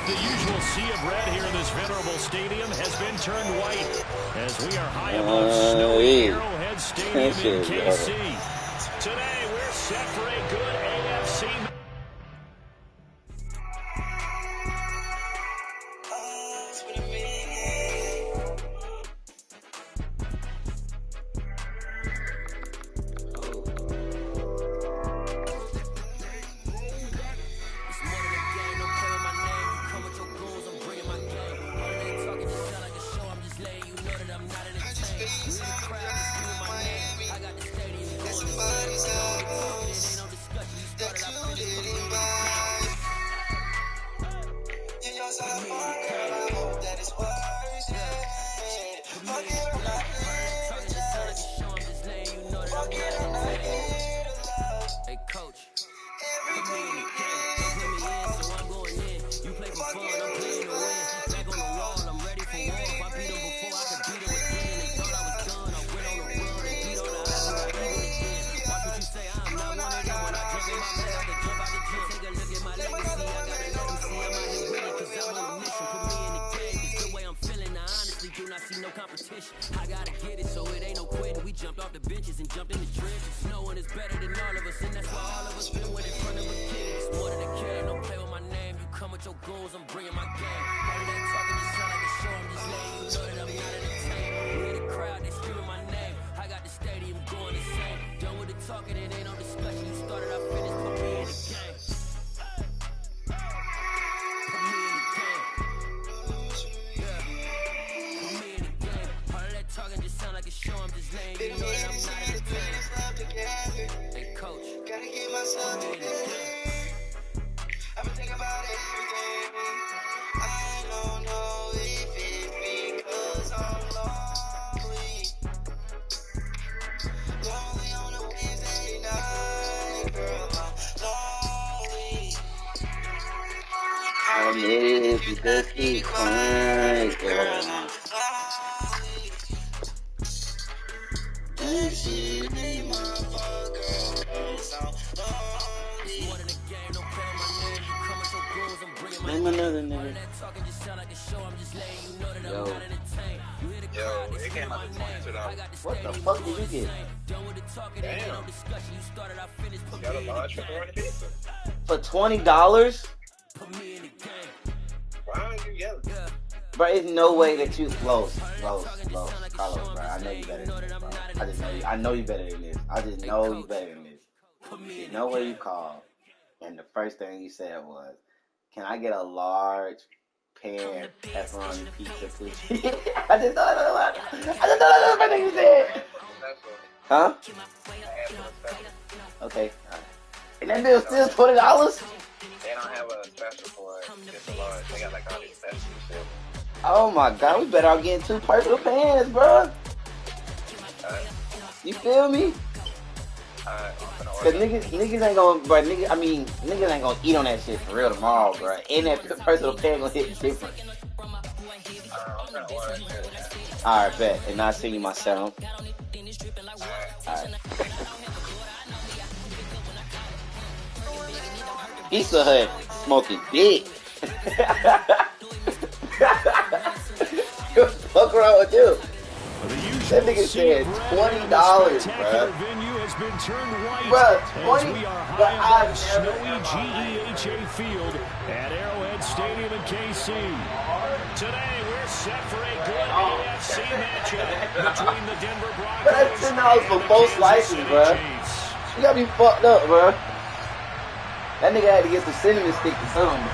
the usual sea of red here in this venerable stadium has been turned white as we are high above snowy Arrowhead Stadium in KC. Today, we're set for a good AFC match. I gotta get it, so it ain't no quitting. We jumped off the benches and jumped in the trenches. No one is better than all of us, and that's why all of us been win in front of a king. It's more than a game, don't play with my name. You come with your goals, I'm bringing my game. All of that talking just sound like a show, I'm just letting you know that I'm not entertained. You hear the crowd, they screaming my name. I got the stadium going the same. Done with the talking, it ain't no discussion. You started, I finished, put me in the game. Show I'm just laying, you know that I'm not entertained. Hey coach, gotta get myself together. I've been thinking about everything. I don't know if it's because I'm lonely. Lonely on a Wednesday night, girl, I'm lonely. I miss you, just keep crying, girl. Yo, it came out to $22. What the fuck did you get? Damn. Got a large pepperoni pizza. For $20? Why are you yelling? Bro, there's no way that you Carlos, bro. I know you better than this, bro. I just know you. I know you better than this. I just know you better than this. There's no way you called, and the first thing you said was, "Can I get a large pan pepperoni pizza, please?" I just thought that was the first thing you said. Huh? Okay. And that bill's still $20? They don't have a special for it. It's a large. They got like all these specials and shit. Oh my god, we better all get 2 personal pans, bro. You feel me? Cause niggas ain't gonna, bro. Niggas ain't gonna eat on that shit for real tomorrow, bro. And that personal pan gonna hit different. Alright, bet. And I'll send you my sound. Alright. Pizza Hut smoking dick. What the fuck wrong with you? That nigga said $20, bro. Bro, 20. But I've snowy GEHA Field at Arrowhead Stadium in KC. Today we're set for a good AFC matchup between the Denver Broncos. But that's $10 for both slices, bro. You gotta be fucked up, bro. That nigga had to get some cinnamon stick or something.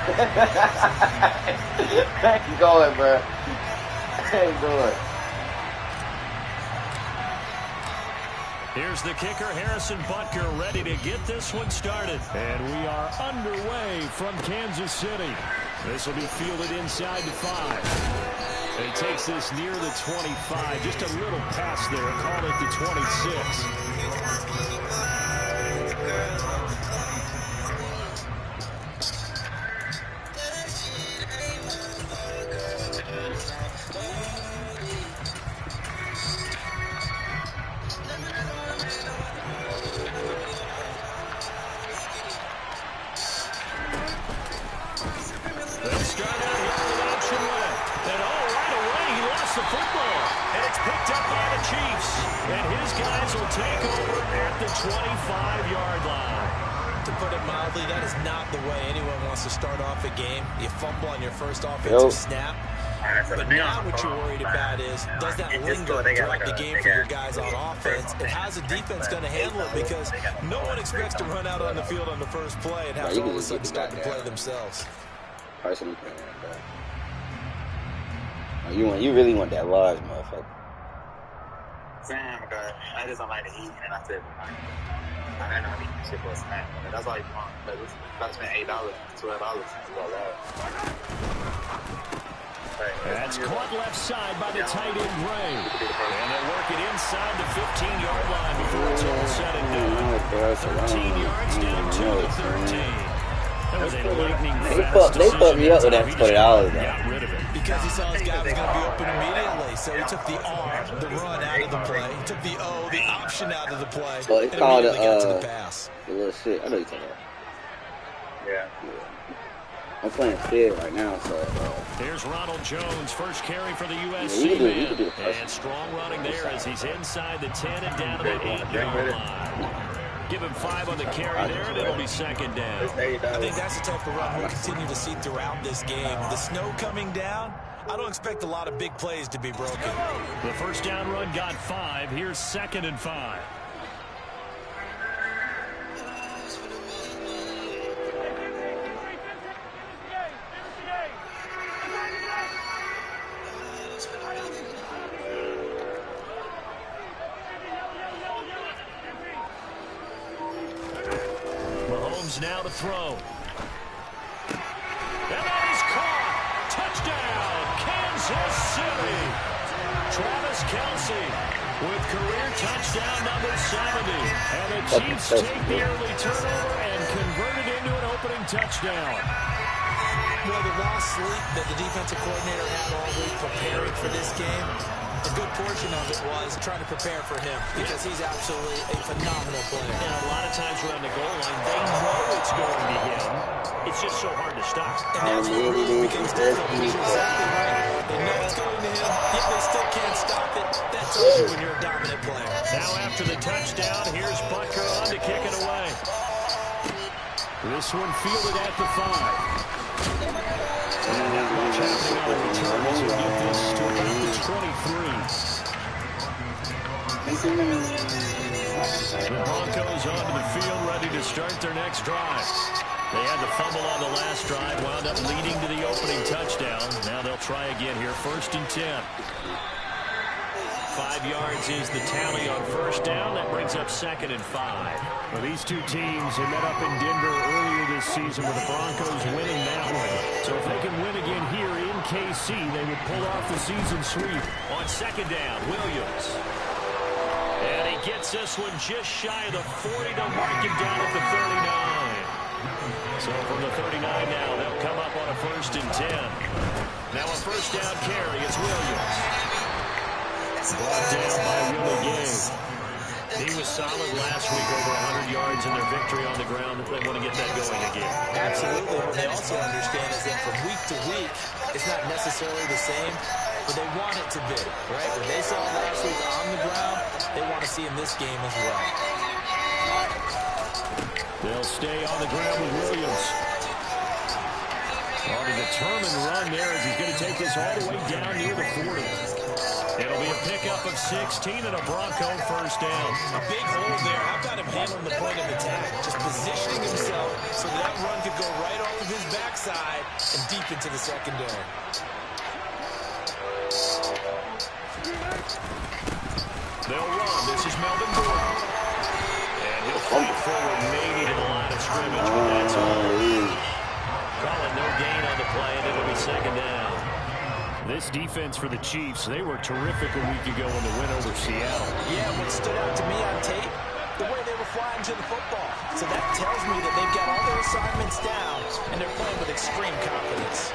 I ain't going, bro. I ain't going. Here's the kicker, Harrison Butker, ready to get this one started. And we are underway from Kansas City. This will be fielded inside the 5. And takes this near the 25. Just a little pass there. Call it the 26. start out here with an option left. And right away he lost the football. And it's picked up by the Chiefs. And his guys will take over at the 25-yard line. To put it mildly, that is not the way anyone wants to start off a game. You fumble on your first offensive snap. But now what you're worried about is, does that linger throughout the game for your guys on offense? And how's the defense going to handle it? Because no one expects to run out on the field on the first play and have to all of a sudden start to play themselves. Personally, you really want that large motherfucker. Sam, because I just don't like to eat, and I said, I don't know how to eat shit for a snack. That's all you want. But it's about to spend $8, $12 for a large. That's caught left side by the tight end, Gray. And they'll work it inside the 15-yard line before it's all said and done. 13 yards down to the 13. That was a lightning fast They fucked me up with that $20, though. Got rid of it. Because he saw his guy was going to be open immediately. So he took the R, the run out of the play. He took the O, the option out of the play. Well, it's called got to the pass. The little shit. I know you're talking about. Yeah. I'm playing Fed right now, so. Here's Ronald Jones, first carry for the USC man. And strong running there as he's inside the 10 and down to the 8-yard line. Give him 5 on the carry there, and it'll be second down. I think that's the type of run we'll continue to see throughout this game. The snow coming down, I don't expect a lot of big plays to be broken. The first down run got 5. Here's 2nd and 5. Now to throw. And that is caught. Touchdown, Kansas City. Travis Kelce with career touchdown number 70. And the Chiefs take the early turnover and convert it into an opening touchdown. Well, the lost sleep that the defensive coordinator had all week preparing for this game, a good portion of it was trying to prepare for him because he's absolutely a phenomenal player. And a lot of times around the goal line, they know it's going to him. It's just so hard to stop. And that's what really becomes difficult because you're exactly right. They know it's going to him, yet they still can't stop it. That tells you when you're a dominant player. Now after the touchdown, here's Butker on to kick it away. This one fielded at the 5. And not much happening on the return as we get this to about the 23. The Broncos onto the field, ready to start their next drive. They had the fumble on the last drive, wound up leading to the opening touchdown. Now they'll try again here, 1st and 10. 5 yards is the tally on first down. That brings up 2nd and 5. Well, these two teams have met up in Denver earlier this season with the Broncos winning that one. So if they can win again here in KC, they would pull off the season sweep. On 2nd down, Williams. And he gets this one just shy of the 40 to mark him down at the 39. So from the 39 now, they'll come up on a 1st and 10. Now a first down carry, it's Williams. Brought down by Willie Gay. He was solid last week, over 100 yards in their victory on the ground. They want to get that going again. Absolutely. What they also understand is that from week to week, it's not necessarily the same, but they want it to be, right? What they saw last week on the ground, they want to see in this game as well. They'll stay on the ground with Williams. On a determined run there as he's going to take this all the way down near the 40. It'll be a pickup of 16 and a Bronco first down. A big hole there. How about him handling the point of attack? Just positioning himself so that run could go right off of his backside and deep into the secondary. They'll run. This is Melvin Gordon. And he'll fight forward maybe to the line of scrimmage, but that's all. Call it no gain on the play, and it'll be 2nd down. This defense for the Chiefs, they were terrific a week ago in the win over Seattle. Yeah, what stood out to me on tape, the way they were flying to the football. So that tells me that they've got all their assignments down, and they're playing with extreme confidence.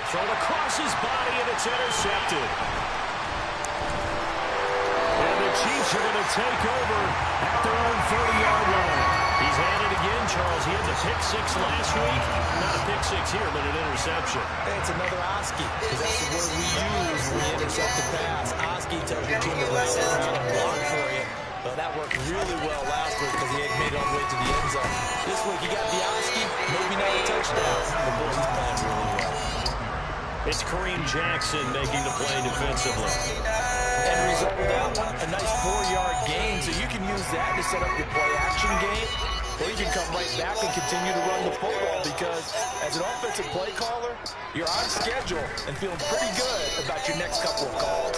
Thrown across his body, and it's intercepted. And the Chiefs are going to take over at their own 30-yard line. He's is at it again, Charles. He had the pick six last week. Not a pick six here, but an interception. Hey, it's another Oski, because that's the word we use when we intercept the pass. Oski tells your team to rally around and block for you. Well, that worked really well last week because he had made it all the way to the end zone. This week he got the Oski, maybe not a touchdown. The boys playing really well. It's Kareem Jackson making the play defensively. And result of that one, a nice 4-yard gain. So you can use that to set up your play-action game, or you can come right back and continue to run the football because as an offensive play caller, you're on schedule and feeling pretty good about your next couple of calls.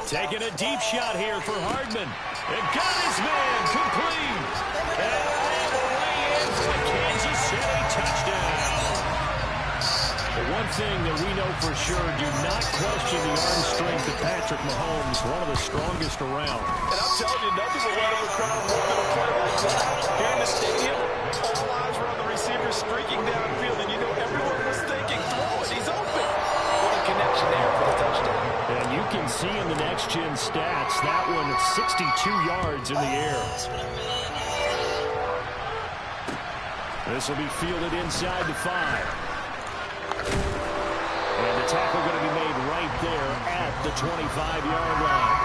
Taking a deep shot here for Hardman. And got his man complete. And all the way in for a Kansas City touchdown. The one thing that we know for sure, do not question the arm strength of Patrick Mahomes, one of the strongest around. And I'm telling you, nothing will let him a crowd more than a play like that. Here in the stadium, all eyes were on the receiver streaking downfield, and you know everyone was thinking, throw it, he's open. What a connection there for the touchdown. And you can see in the next-gen stats, that one at 62 yards in the air. This will be fielded inside the 5. And the tackle going to be made right there at the 25-yard line.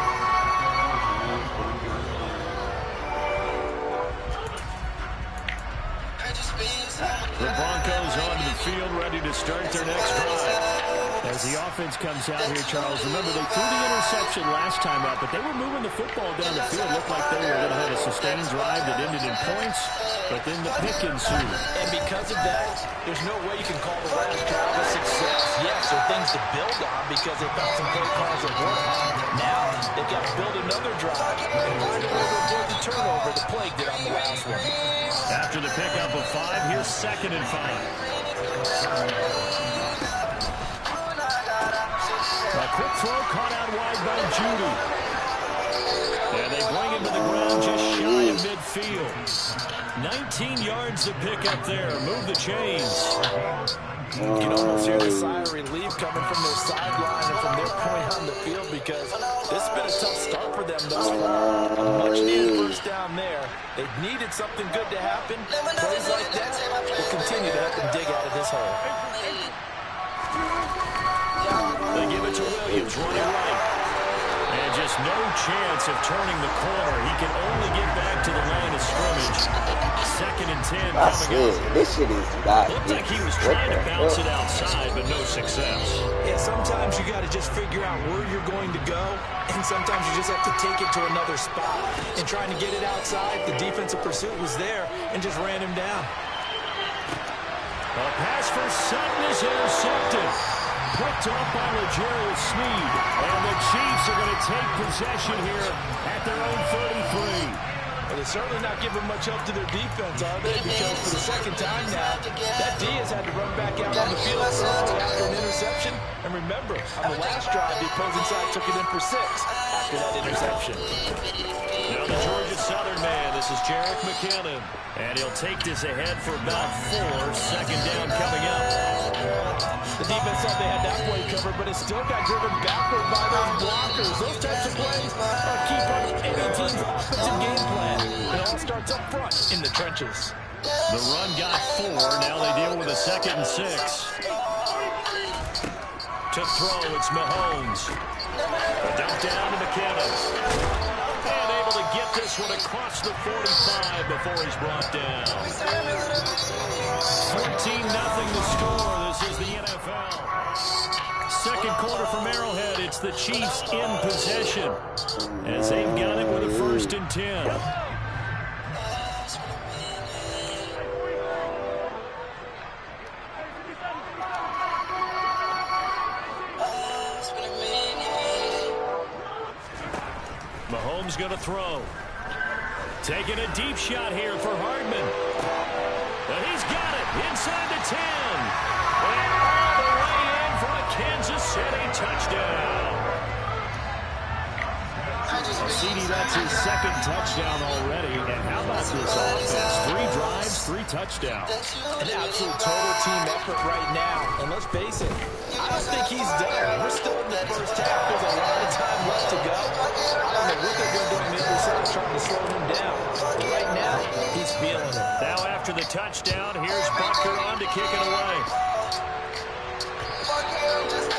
The Broncos onto the field, ready to start their next drive. As the offense comes out here, Charles, remember they threw the interception last time out, but they were moving the football down the field. Looked like they were going to have a sustained drive that ended in points, but then the pick ensued. And because of that, there's no way you can call the last drive a success. Yes, there are things to build on because they found some play calls that work. Now, they've got to build another drive and find a way to avoid the turnover the Plague did on the last one. After the pickup of 5, here's 2nd and 5. A quick throw caught out wide by Judy. And they bring him to the ground just shy of midfield. 19 yards to pick up there. Move the chains. You can almost hear the sigh of relief coming from their sideline and from their point on the field because this has been a tough start for them thus far. A much-needed first down there. They needed something good to happen. Plays like that will continue to help them dig out of this hole. They give it to Williams, running right. And just no chance of turning the corner. He can only get back to the line of scrimmage. 2nd and 10 coming up. This shit is not. Looked like he was trying to bounce it outside, but no success. Yeah, sometimes you got to just figure out where you're going to go, and sometimes you just have to take it to another spot. And trying to get it outside, the defensive pursuit was there and just ran him down. A pass for Sutton is intercepted. Picked up by L'Jarius Sneed. And the Chiefs are going to take possession here at their own 33. Well, they're certainly not giving much help to their defense, are they? Because for the second time now, that D has had to run back out on the field early after an interception. And remember, on the last drive, the opposing side took it in for 6 after that interception. Now the Georgia Southern man, this is Jerick McKinnon. And he'll take this ahead for about 4. 2nd down coming up. The defense thought they had that play covered, but it still got driven backward by those blockers. Those types of plays are a key part of any team's offensive game plan. It all starts up front in the trenches. The run got 4. Now they deal with a 2nd and 6. To throw, it's Mahomes. A dump down to McKinnon. And able to get this one across the 45 before he's brought down. 14-0 the score. This is the NFL. 2nd quarter from Arrowhead. It's the Chiefs in possession as they've got it with a 1st and 10. Mahomes going to throw. Taking a deep shot here for Hardman. And he's got it inside the 10. And all the way in for a Kansas City touchdown. A CD, that's his second touchdown already. And how about this offense? 3 drives, 3 touchdowns. An absolute total team effort right now. And let's face it, I don't think he's done. We're still in the first half. There's a lot of time left to go. I don't know what they're going to do on the other side trying to slow him down. But right now, he's feeling it. Now after the touchdown, here's Butker on to kick it away.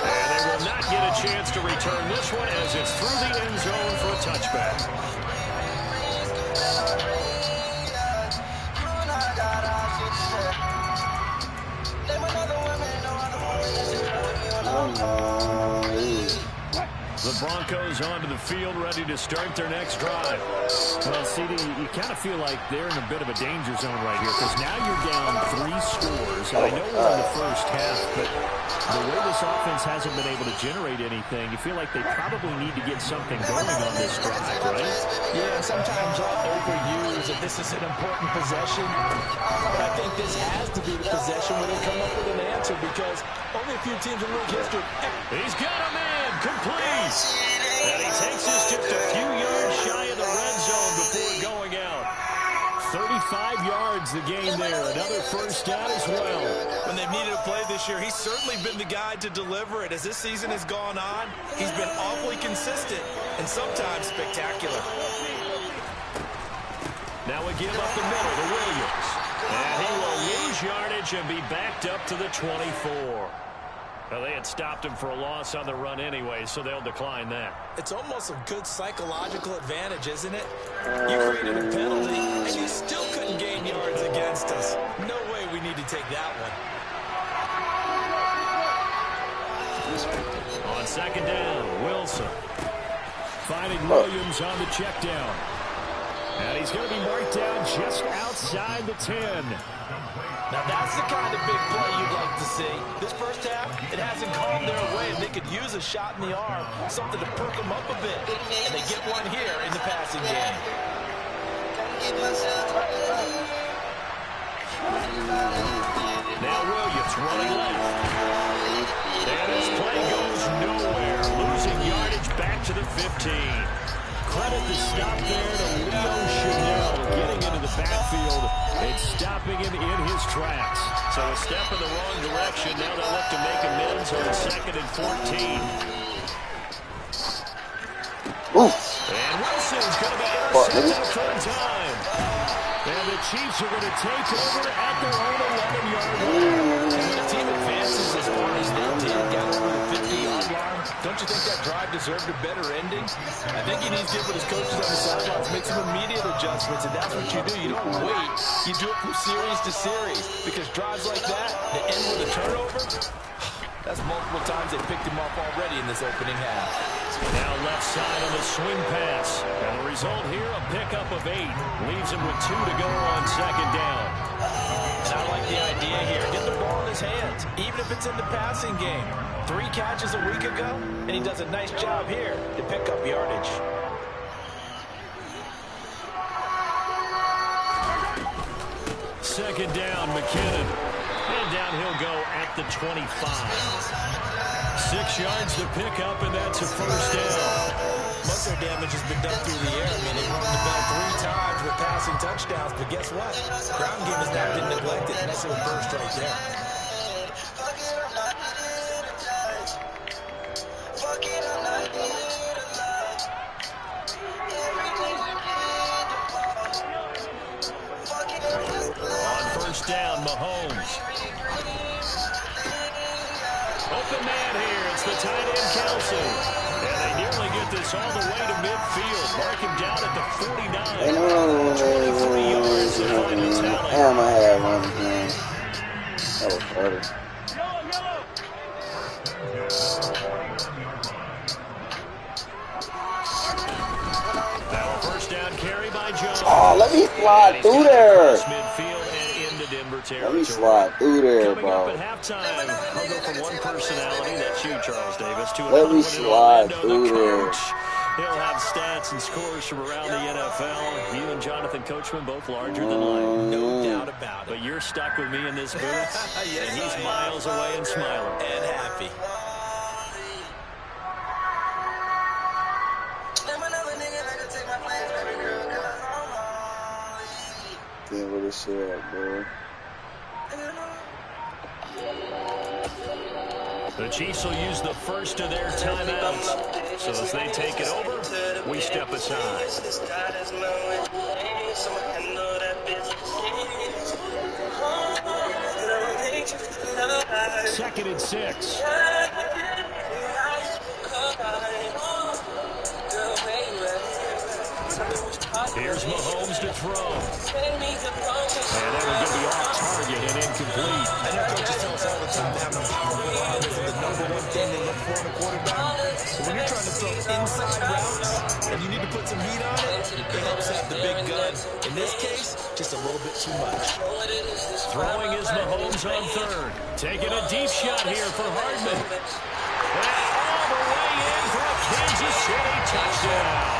And they will not get a chance to return this one as it's through the end zone for a touchback. The Broncos onto the field, ready to start their next drive. Well, CD, you kind of feel like they're in a bit of a danger zone right here because now you're down 3 scores. And I know we're in the first half, but the way this offense hasn't been able to generate anything, you feel like they probably need to get something going on this drive, right? Yeah, sometimes I'll overuse that this is an important possession. But I think this has to be the possession where they come up with an answer because only a few teams in league history. He's got a man, complete. And he takes us just a few yards shy of the red zone before going out. 35 yards the game there. Another first down as well. When they've needed a play this year, he's certainly been the guy to deliver it. As this season has gone on, he's been awfully consistent and sometimes spectacular. Now we give up the middle to Williams. And he will lose yardage and be backed up to the 24. Well, they had stopped him for a loss on the run anyway, so they'll decline that. It's almost a good psychological advantage, isn't it? You created a penalty, and you still couldn't gain yards against us. No way we need to take that one. On second down, Wilson. Finding Williams on the check down. And he's going to be marked down just outside the 10. Now that's the kind of big play you'd like to see. This first half, it hasn't gone their way, and they could use a shot in the arm, something to perk them up a bit. And they get one here in the passing game. Now Williams running left. And this play goes nowhere, losing yardage back to the 15. Credit the stop there to Leo Chanel getting into the backfield and stopping him in his tracks. So a step in the wrong direction. Now they'll look to make amends on 2nd and 14. Oof. And Wilson's going to be intercepted a third time. And the Chiefs are going to take over at their own 11-yard line. And when a team advances as far as they did, down over the 50-yard line, don't you think that drive deserved a better ending? I think he needs to get with his coaches on the sidelines, make some immediate adjustments, and that's what you do. You don't wait. You do it from series to series because drives like that end with a turnover, that's multiple times they picked him off already in this opening half. Now left side on the swing pass. And the result here, a pickup of 8. Leaves him with 2 to go on second down. And I like the idea here. Get the ball in his hands, even if it's in the passing game. 3 catches a week ago, and he does a nice job here to pick up yardage. Second down, McKinnon. And down he'll go at the 25. 6 yards to pick up, and that's a first down. Most of their damage has been done through the air. I mean, they run the ball 3 times with passing touchdowns, but guess what? Ground game has not been neglected. Nice little burst right there. On first down, Mahomes. Open man here. It's the tight end, Kelsey. And they nearly get this all the way to midfield. Mark him down at the 49. 23 yards to final tally. Damn, I had one again. That was funny. Now a first down carry by Jones. Oh, let me slide through there. Midfield and into Denver territory. Let me slide through there, Coming bro. up at halftime, I'll go for one personality. That's you, Charles Davis. To Let me slide through there. He'll have stats and scores from around the NFL. You and Jonathan Coachman both larger than life. No doubt about it. But you're stuck with me in this booth, Yes, and he's I am. miles away and smiling. And happy. this shit up, bro. The Chiefs will use the first of their timeouts. So as they take it over, we step aside. Second and 6. Here's Mahomes to throw. And that one going to be off target and incomplete. I know coaches tell us all the time having a powerful arm is the #1 thing they look for in a quarterback. But when you're trying to throw inside routes and you need to put some heat on it, it helps have the big gun. In this case, just a little bit too much. Throwing is Mahomes on third. Taking a deep shot here for Hardman. And all the way in for a Kansas City touchdown.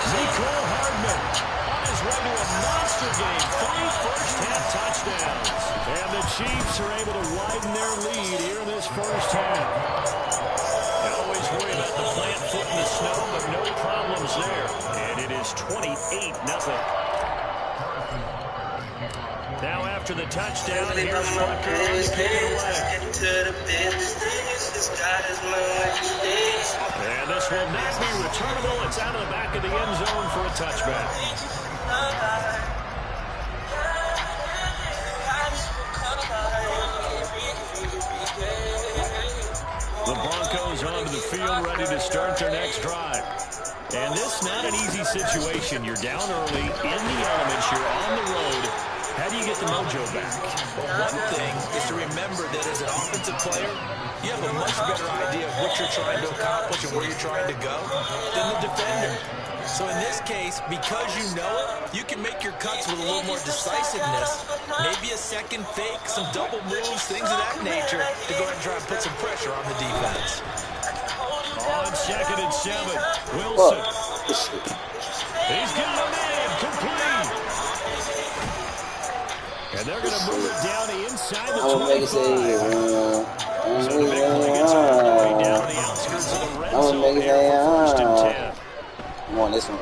Nicole Hardman on his way to a monster game. 3 first-half touchdowns. And the Chiefs are able to widen their lead here in this first half. You always worry about the plant foot in the snow, but no problems there. And it is 28-0. Now after the touchdown, here's Butker to kick it away. And this will not be returnable. It's out of the back of the end zone for a touchback. The Broncos onto the field, ready to start their next drive. And this not an easy situation. You're down early, in the elements, you're on the road. How do you get the mojo back? Well, one thing is to remember that as an offensive player, you have a much better idea of what you're trying to accomplish and where you're trying to go than the defender. So in this case, because you know it, you can make your cuts with a little more decisiveness, maybe a second fake, some double moves, things of that nature, to go ahead and try and put some pressure on the defense. On 2nd and 7, Wilson. He's got a man, complete. And they're going to move it down inside the 25. So the big play gets all the way down the outskirts of the red zone here for 1st and 10. Come on, this one.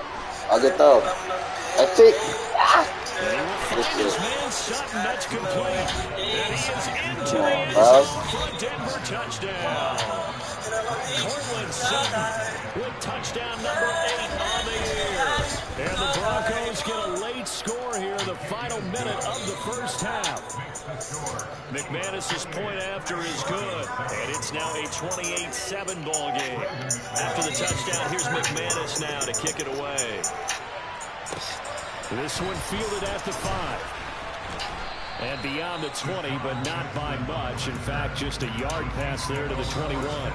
I'll get through. That's it. And he will find his man Sutton. That's complete. And he is into the end zone for a Denver touchdown. Cortland Sutton with touchdown number 8 on the year. And the Broncos get a late score here in the final minute of the first half. McManus's point after is good. And it's now a 28-7 ball game. After the touchdown, here's McManus now to kick it away. This one fielded at the 5. And beyond the 20, but not by much. In fact, just a yard pass there to the 21.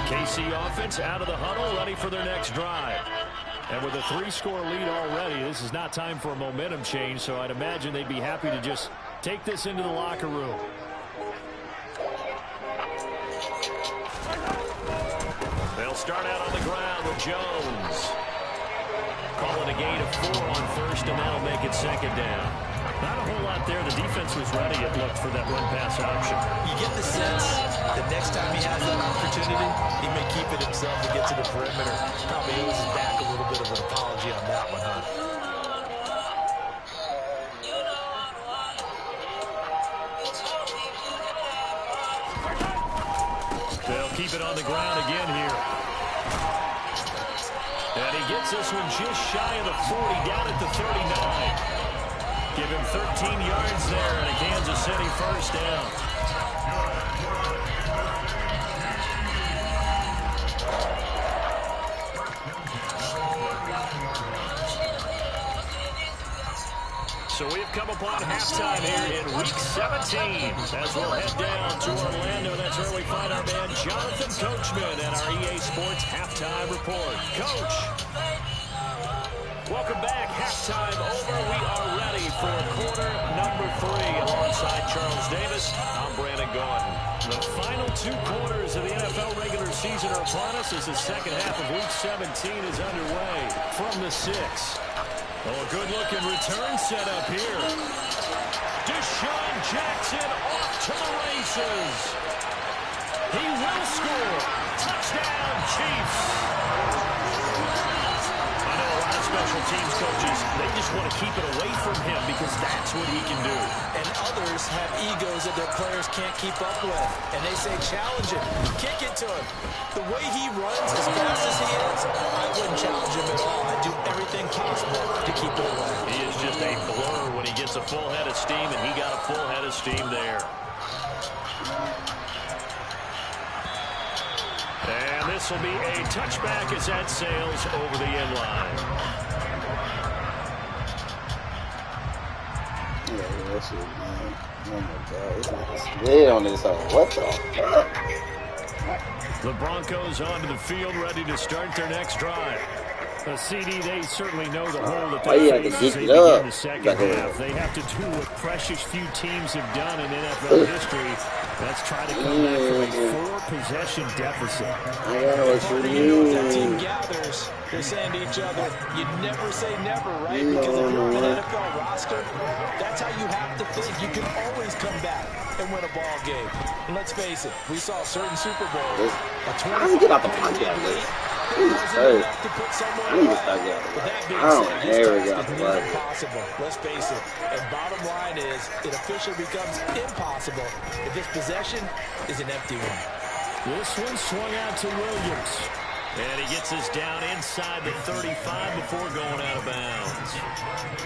KC offense out of the huddle, ready for their next drive. And with a 3-score lead already, this is not time for a momentum change, so I'd imagine they'd be happy to just take this into the locker room. They'll start out on the ground with Jones. Calling a gain of 4 on 1st, and that'll make it 2nd down. Not a whole lot there. The defense was ready, it looked, for that run-pass option. You get the sense that next time he has that opportunity, he may keep it himself and get to the perimeter. Probably owes his back a little bit of an apology on that one, huh? They'll keep it on the ground again here. And he gets this one just shy of the 40, down at the 39. Give him 13 yards there and a Kansas City first down. So we've come upon halftime here in Week 17. As we'll head down to Orlando, that's where we find our man Jonathan Coachman and our EA Sports Halftime Report. Coach, welcome back. Halftime over. We are ready for quarter number 3. Alongside Charles Davis, I'm Brandon Gordon. The final 2 quarters of the NFL regular season are upon us as the second half of Week 17 is underway from the 6. Oh, a good-looking return set up here. Deshaun Jackson off to the races. He will score. Touchdown, Chiefs. I know a lot of special teams coaches, they just want to keep it away from him because that's what he can do. And others have egos that their players can't keep up with. And they say, challenge him, kick it to him. The way he runs as fast as he is, I wouldn't challenge him at all. I'd do everything possible to keep it away. He is just a blur when he gets a full head of steam, and he got a full head of steam there. And this will be a touchback as that sails over the end line. Yeah, that shit, man. Oh my God, this nigga's dead on this hole. What the fuck? The Broncos onto the field, ready to start their next drive. The CD, they certainly know the hole that they face as they begin the second half. They have to do what precious few teams have done in NFL history. Let's try to come back from a 4-possession deficit. The team gathers. They're saying to each other, you never say never, right? Because if you're on an NFL roster, that's how you have to think. You can always come back and win a ball game. And let's face it, we saw certain Super Bowls. How do you get out the pocket out of this? Hey, I need to start getting out of this. There we go. Impossible. Let's face it. And bottom line is, it officially becomes impossible if this possession is an empty one. This one swung out to Williams. And he gets us down inside the 35 before going out of bounds.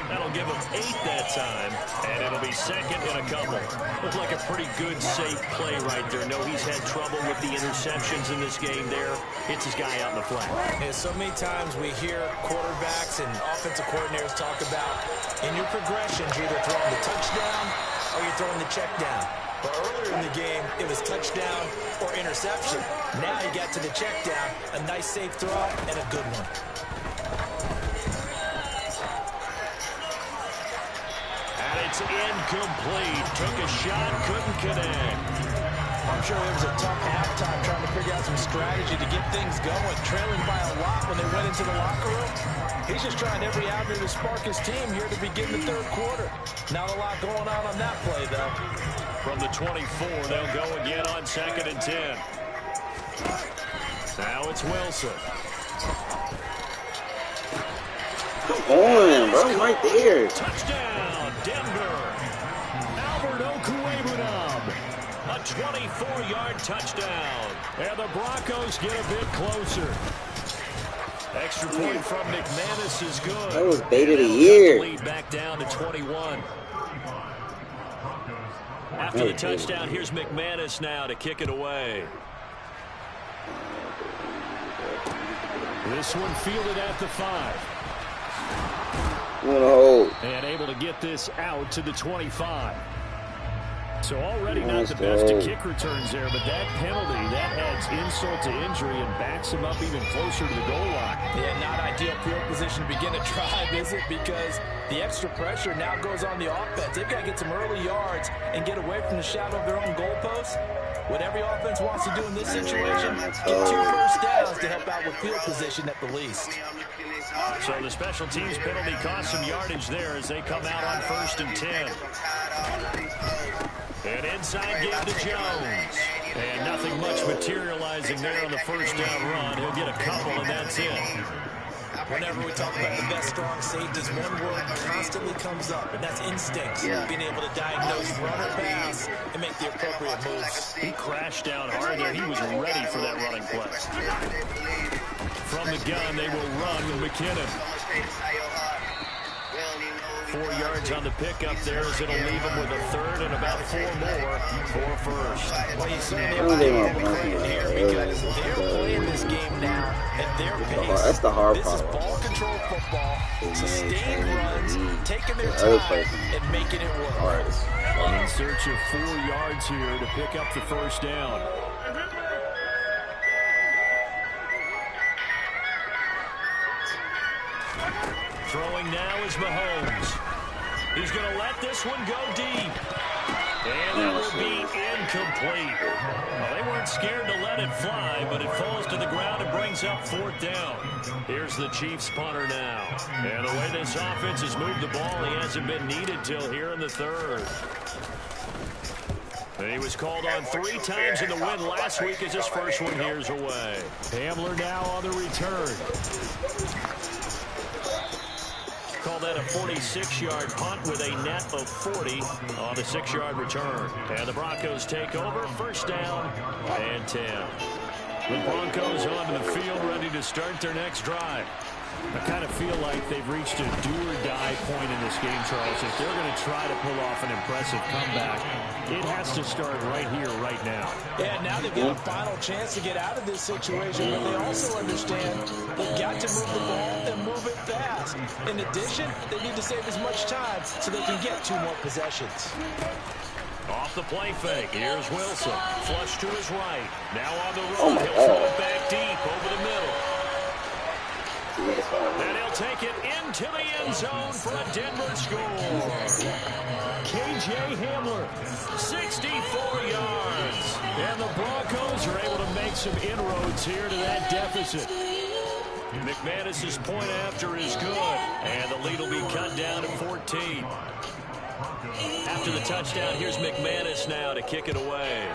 That'll give him 8 that time, and it'll be second and a couple. Looked like a pretty good, safe play right there. No, he's had trouble with the interceptions in this game there. Hits his guy out in the flat. And so many times we hear quarterbacks and offensive coordinators talk about, in your progressions, you're either throwing the touchdown or you're throwing the check down. But earlier in the game, it was touchdown or interception. Now you got to the check down, a nice safe throw, and a good one. And it's incomplete. Took a shot, couldn't connect. I'm sure it was a tough halftime trying to figure out some strategy to get things going. Trailing by a lot when they went into the locker room. He's just trying every avenue to spark his team here to begin the third quarter. Not a lot going on that play, though. From the 24, they'll go again on 2nd and 10. Now it's Wilson. Come on, bro, right there. Touchdown, Denver. Albert Okwuegbunam. A 24-yard touchdown. And the Broncos get a bit closer. Extra point from McManus is good. That was bait of the year. Lead back down to 21. After the touchdown, here's McManus now to kick it away. This one fielded at the 5. And able to get this out to the 25. So already not the best of kick returns there, but that penalty, that adds insult to injury and backs him up even closer to the goal line. Yeah, not ideal field position to begin a drive, is it? Because the extra pressure now goes on the offense. They've got to get some early yards and get away from the shadow of their own goalpost. What every offense wants to do in this situation, get 2 first downs to help out with field position at the least. So the special teams penalty cost some yardage there as they come out on 1st and 10. And inside give to Jones. And nothing much materializing there on the first down run. He'll get a couple, and that's it. Whenever we talk about the best strong safeties, one word constantly comes up, and that's instinct. Being able to diagnose run or pass and make the appropriate moves. He crashed down hard there. He was ready for that running play. From the gun, they will run with McKinnon. 4 yards on the pickup there as it'll leave him with a 3rd and about 4 more for first. Well, you certainly have to give them credit here because they're playing this game now at their pace. That's the hard part. This is ball control football, sustained runs, taking their time and making it work. In search of 4 yards here to pick up the first down. Throwing now is Mahomes. He's going to let this one go deep. And that will be incomplete. Well, they weren't scared to let it fly, but it falls to the ground and brings up 4th down. Here's the Chiefs punter now. And the way this offense has moved the ball, he hasn't been needed till here in the 3rd. And he was called on 3 times in the win last week as his first one here's away. Hamler now on the return. Call that a 46-yard punt with a net of 40 on the 6-yard return. And the Broncos take over, 1st down and 10. The Broncos onto the field, ready to start their next drive. I kind of feel like they've reached a do-or-die point in this game, Charles. If they're going to try to pull off an impressive comeback, it has to start right here, right now. Yeah, now they've got a final chance to get out of this situation, but they also understand they've got to move the ball and move it fast. In addition, they need to save as much time so they can get 2 more possessions. Off the play fake. Here's Wilson. Flush to his right. Now on the run. He'll throw it back deep over the middle. And he'll take it into the end zone for a Denver score. K.J. Hamler, 64 yards. And the Broncos are able to make some inroads here to that deficit. McManus's point after is good. And the lead will be cut down to 14. After the touchdown, here's McManus now to kick it away.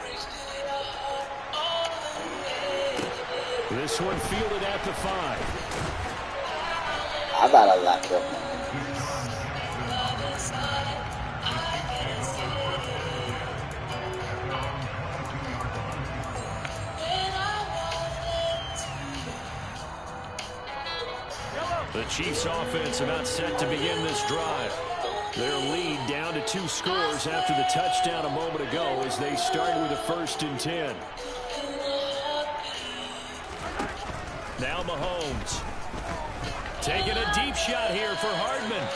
This one fielded at the 5. I got a lot of them. The Chiefs offense about set to begin this drive. Their lead down to 2 scores after the touchdown a moment ago as they start with a 1st and 10. Now Mahomes. Taking a deep shot here for Hardman.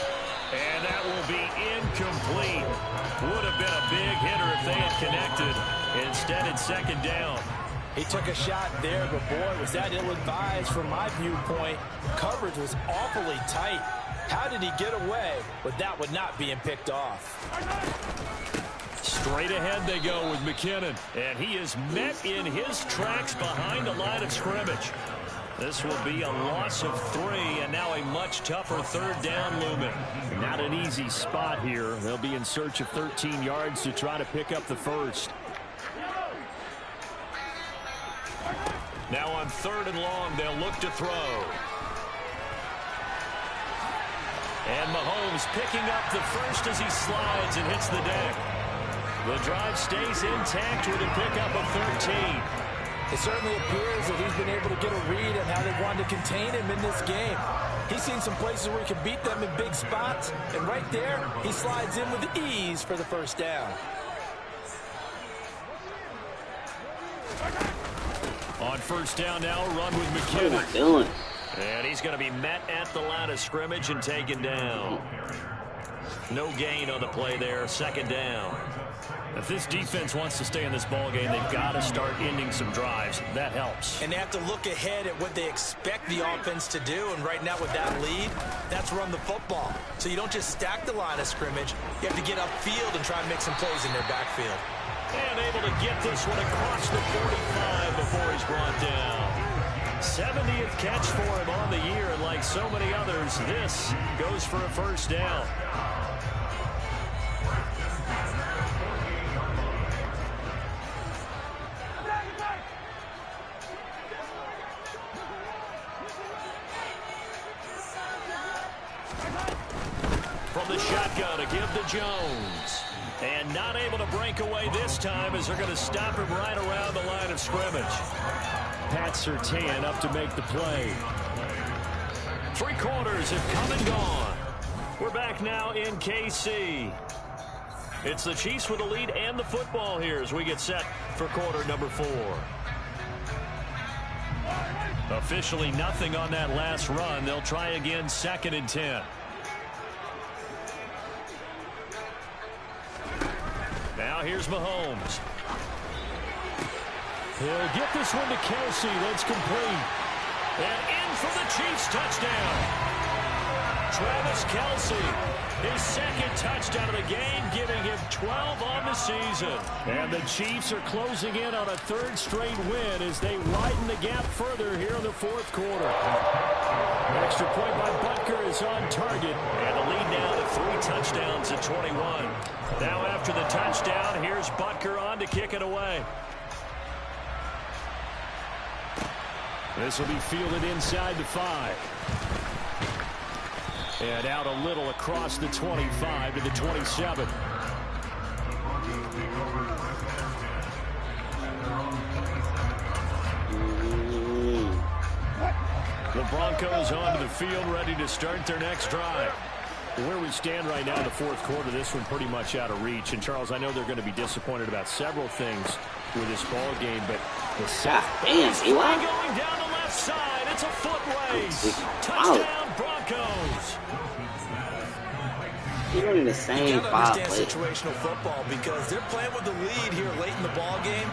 And that will be incomplete. Would have been a big hitter if they had connected. Instead, it's 2nd down. He took a shot there, but boy, was that ill-advised from my viewpoint. Coverage was awfully tight. How did he get away with that one not being picked off? Straight ahead they go with McKinnon. And he is met in his tracks behind the line of scrimmage. This will be a loss of 3, and now a much tougher 3rd down looming. Not an easy spot here. They'll be in search of 13 yards to try to pick up the 1st. Now on 3rd and long, they'll look to throw. And Mahomes picking up the 1st as he slides and hits the deck. The drive stays intact with a pickup of 13. It certainly appears that he's been able to get a read on how they've wanted to contain him in this game. He's seen some places where he can beat them in big spots, and right there, he slides in with ease for the 1st down. On 1st down now, run with McKinnon. What am I doing? And he's going to be met at the line of scrimmage and taken down. No gain on the play there, 2nd down. If this defense wants to stay in this ballgame, they've got to start ending some drives. That helps. And they have to look ahead at what they expect the offense to do. And right now with that lead, that's run the football. So you don't just stack the line of scrimmage. You have to get upfield and try and make some plays in their backfield. And able to get this one across the 45 before he's brought down. 70th catch for him on the year. And like so many others, this goes for a 1st down. From the shotgun to give to Jones. And not able to break away this time as they're going to stop him right around the line of scrimmage. Pat Surtain up to make the play. 3 quarters have come and gone. We're back now in KC. It's the Chiefs with the lead and the football here as we get set for quarter number 4. Officially nothing on that last run. They'll try again 2nd and 10. Now here's Mahomes. He'll get this one to Kelsey. That's complete. And in for the Chiefs touchdown. Travis Kelce. His second touchdown of the game, giving him 12 on the season. And the Chiefs are closing in on a third straight win as they widen the gap further here in the fourth quarter. Extra point by Butker is on target. And the lead now to 3 touchdowns at 21. Now after the touchdown, here's Butker on to kick it away. This will be fielded inside the 5. And out a little across the 25 to the 27. The Broncos onto the field, ready to start their next drive. Where we stand right now in the fourth quarter, this one pretty much out of reach. And, Charles, I know they're going to be disappointed about several things with this ball game, but the set going down the left side. It's a foot race. Touchdown, Broncos. You're in the same you gotta understand situational football because they're playing with the lead here late in the ball game.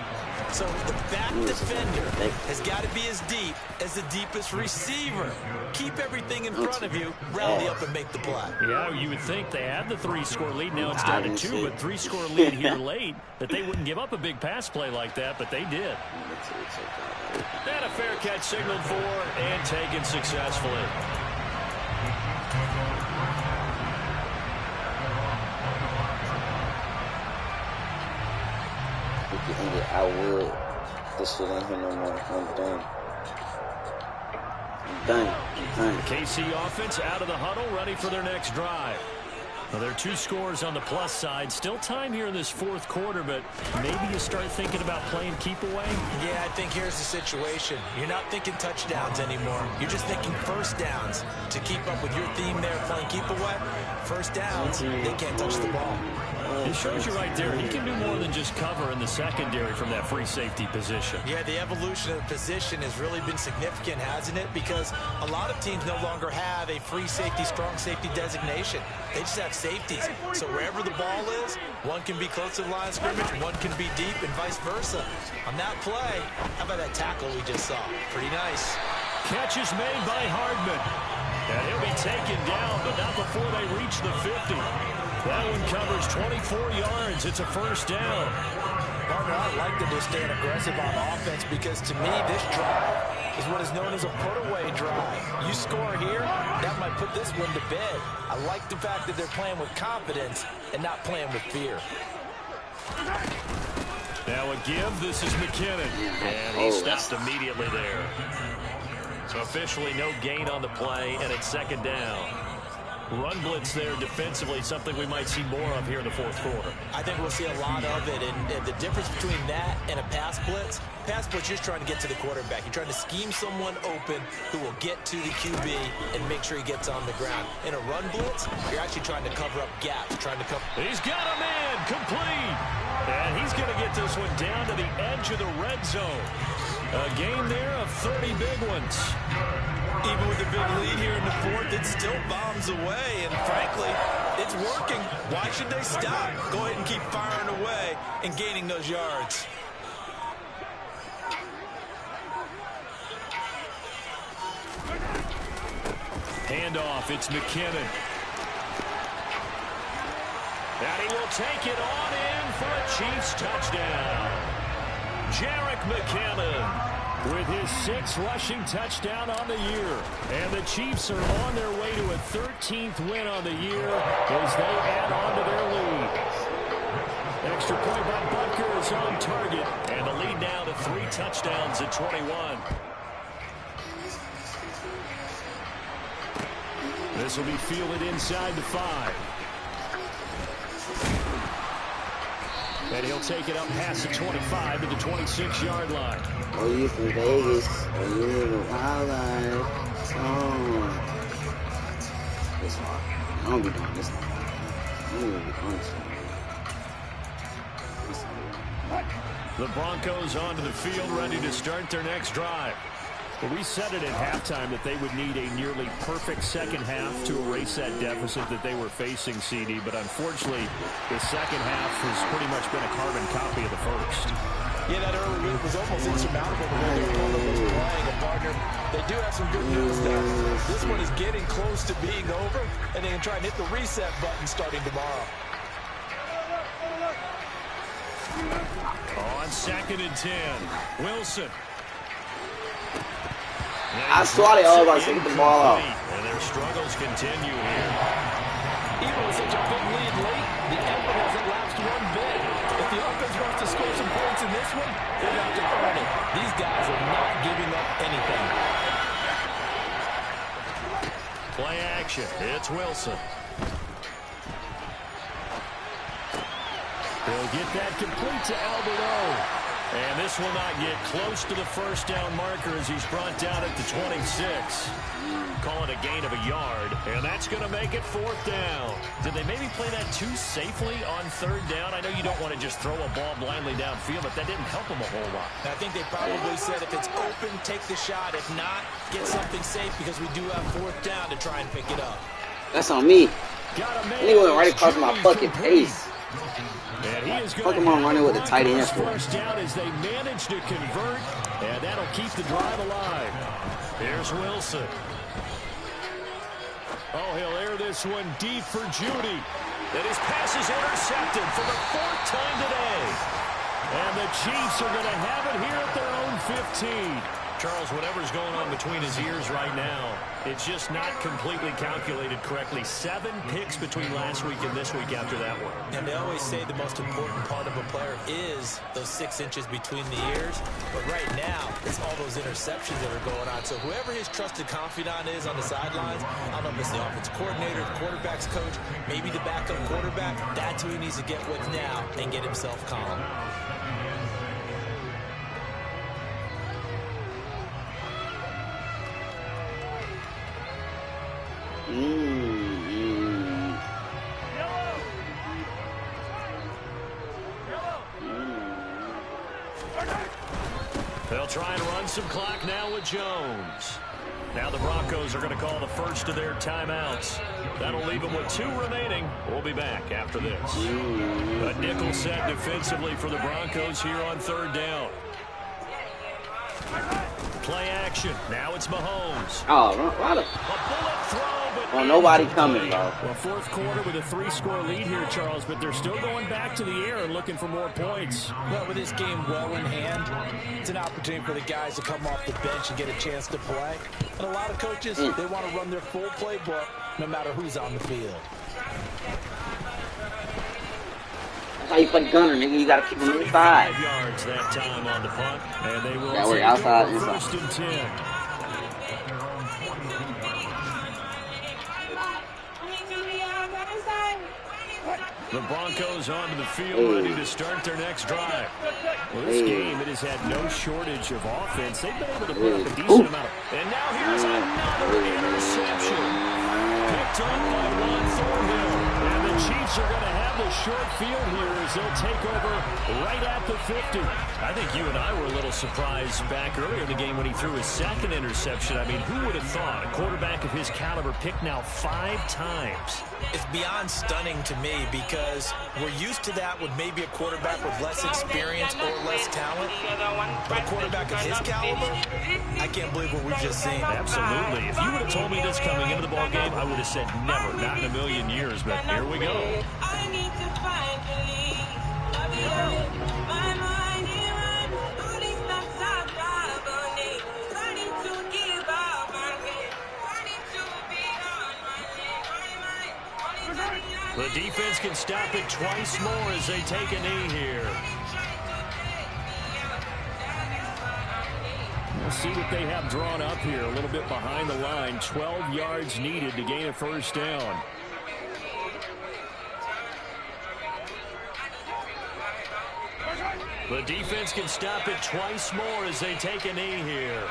So the back defender has got to be as deep as the deepest receiver. Keep everything in front of you, rally up and make the play. Yeah, you would think they had the 3-score lead. Now it's down to 2, but 3-score lead here late, that they wouldn't give up a big pass play like that, but they did. And a fair catch signaled for and taken successfully. I would. This shit ain't here no more. I'm done. I'm done. I'm done. KC offense out of the huddle, ready for their next drive. Well, there are 2 scores on the plus side. Still time here in this fourth quarter, but maybe you start thinking about playing keep away? Yeah, I think here's the situation. You're not thinking touchdowns anymore. You're just thinking first downs. To keep up with your theme there, playing keep away, first downs, they can't touch the ball. It shows you right there, he can do more than just cover in the secondary from that free safety position. Yeah, the evolution of the position has really been significant, hasn't it? Because a lot of teams no longer have a free safety, strong safety designation. They just have safeties. So wherever the ball is, one can be close to the line of scrimmage, one can be deep, and vice versa. On that play, how about that tackle we just saw? Pretty nice. Catch is made by Hardman. And he'll be taken down, but not before they reach the 50. That one covers 24 yards. It's a first down. Partner, I like that they're staying aggressive on offense because to me, this drive is what is known as a put-away drive. You score here, that might put this one to bed. I like the fact that they're playing with confidence and not playing with fear. Now a give. This is McKinnon. And he stopped immediately there. So officially no gain on the play, and it's second down. Run blitz there defensively, something we might see more of here in the fourth quarter. I think we'll see a lot of it, and the difference between that and a pass blitz, you're just trying to get to the quarterback. You're trying to scheme someone open who will get to the QB and make sure he gets on the ground. In a run blitz, you're actually trying to cover up gaps, trying to cover. He's got a man, complete. And he's going to get this one down to the edge of the red zone. A game there of 30 big ones. Even with a big lead here in the fourth, it still bombs away, and frankly, it's working. Why should they stop? Go ahead and keep firing away and gaining those yards. Handoff, it's McKinnon. And he will take it on in for a Chiefs touchdown. Jerick McKinnon with his 6th rushing touchdown on the year. And the Chiefs are on their way to a 13th win on the year as they add on to their lead. Extra point by Butker is on target. And the lead now to 3 touchdowns at 21. This will be fielded inside the 5. And he'll take it up past the 25 to the 26-yard line. Oh, you from Vegas. Oh, you live in Wildlife. Oh. This one. I don't be doing this one. I don't even be doing this one. The Broncos onto the field, ready to start their next drive. Well, we said it at halftime that they would need a nearly perfect second half to erase that deficit that they were facing, CD. But unfortunately, the second half has pretty much been a carbon copy of the first. Yeah, that early lead was almost insurmountable the way their opponent was playing. And partner, they do have some good news now. This one is getting close to being over, and they can try and hit the reset button starting tomorrow. On 2nd and 10, Wilson. I saw they all about to get the ball off. And their struggles continue here. Even with such a big lead late, the effort hasn't lapsed one bit. If the offense wants to score some points in this one, they're going to have to earn it. These guys are not giving up anything. Play action. It's Wilson. He'll get that complete to Alberto. And this will not get close to the first down marker as he's brought down at the 26. Call it a gain of a yard, and that's going to make it 4th down. Did they maybe play that too safely on 3rd down? I know you don't want to just throw a ball blindly downfield, but that didn't help them a whole lot. I think they probably said if it's open, take the shot. If not, get something safe because we do have 4th down to try and pick it up. That's on me. He went right across my fucking face. And he is Fuck him on running with the tight end. First down as they manage to convert, and that'll keep the drive alive. Here's Wilson. Oh, he'll air this one deep for Judy. And his pass is intercepted for the 4th time today. And the Chiefs are going to have it here at their own 15. Charles, whatever's going on between his ears right now, it's just not completely calculated correctly. 7 picks between last week and this week after that one. And they always say the most important part of a player is those 6 inches between the ears. But right now, it's all those interceptions that are going on. So whoever his trusted confidant is on the sidelines, I don't know if it's the offensive coordinator, the quarterback's coach, maybe the backup quarterback, that's who he needs to get with now and get himself calm. They'll try and run some clock now with Jones. Now the Broncos are going to call the first of their timeouts. That'll leave them with 2 remaining. We'll be back after this. A nickel set defensively for the Broncos here on 3rd down. Play action. Now it's Mahomes. Oh, what a bullet throw, but nobody coming, bro. Well, 4th quarter with a 3-score lead here, Charles, but they're still going back to the air and looking for more points. Well, with this game well in hand, it's an opportunity for the guys to come off the bench and get a chance to play. And a lot of coaches, they want to run their full playbook no matter who's on the field. That's how you play gunner, nigga. You got to keep him inside. 5 yards that time on the punt, and they will take outside, it 1st and 10. The Broncos onto the field, ready to start their next drive. Well, this game, it has had no shortage of offense. They've been able to put up a decent amount of... And now here's another interception. Picked up by Juan Thornhill. And the Chiefs are going to have the short field here as they'll take over right at the 50. I think you and I were a little surprised back earlier in the game when he threw his 2nd interception. I mean, who would have thought a quarterback of his caliber picked now 5 times? It's beyond stunning to me because we're used to that with maybe a quarterback with less experience or less talent. But a quarterback of his caliber, I can't believe what we've just seen. Absolutely. If you would have told me this coming into the ball game, I would have said never, not in a million years. But here we go. The defense can stop it twice more as they take a knee here. We'll see what they have drawn up here. A little bit behind the line. 12 yards needed to gain a 1st down. The defense can stop it twice more as they take a knee here.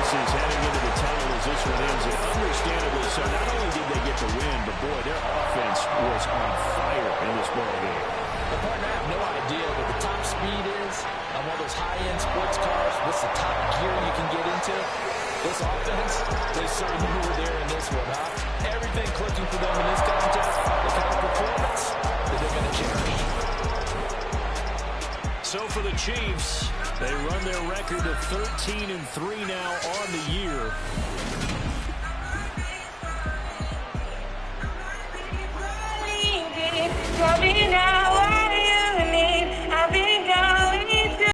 Heading into the tunnel as this one ends. And understandably so. Not only did they get the win, but boy, their offense was on fire speed is on one of those high-end sports cars, what's the top gear you can get into. This offense, they certainly were there in this one, huh? Everything clicking for them in this contest, the kind of performance that they're going to cherish. So for the Chiefs, they run their record to 13-3 now on the year. Coming out.